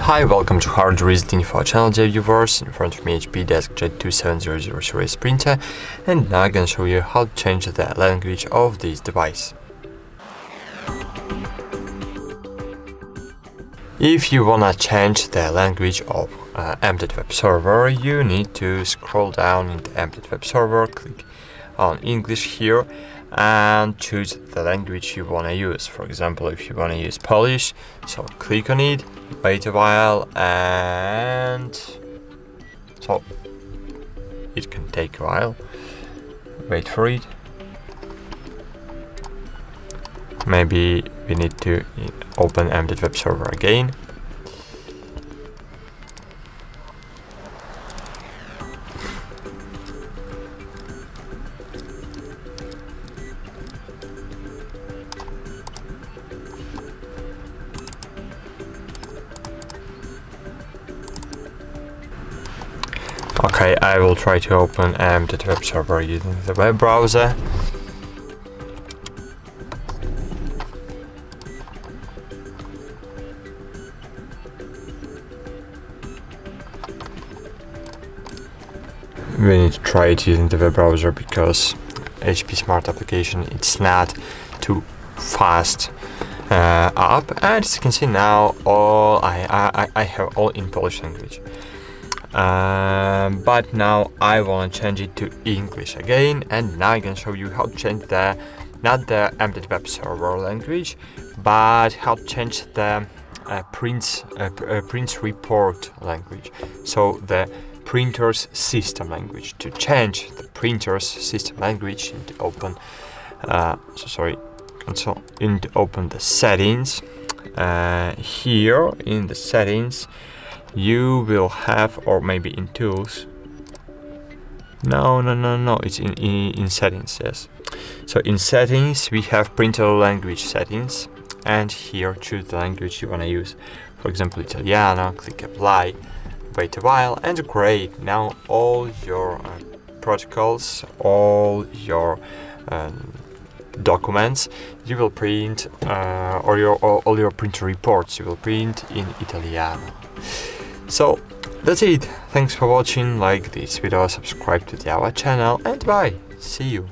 Hi, welcome to HardReset.Info channel, dear viewers. In front of me HP DeskJet 2700 series printer, and now I'm gonna show you how to change the language of this device. If you wanna change the language of embedded web server, you need to scroll down in the embedded web server, click on English here, and choose the language you wanna use. For example, if you wanna use Polish, so click on it, wait a while, and so it can take a while. Wait for it. Maybe we need to open embedded web server again. Okay, I will try to open embedded web server using the web browser. We need to try it using the web browser because HP Smart application, it's not too fast up, and as you can see now, all I have all in Polish language. But now I want to change it to English again, and now I'm gonna show you how to change not the embedded web server language, but how to change the print report language. So the printer's system language. To change the printer's system language, you need to open console. You need to open the settings. Here in the settings, you will have, or maybe in tools. No, it's in settings, yes. So in settings, we have printer language settings, and here choose the language you want to use. For example, Italiano, click apply, wait a while, and great. Now all your protocols, all your documents you will print, or all your printer reports you will print in Italiano. So that's it. Thanks for watching. Like this video, subscribe to our channel, and bye. See you.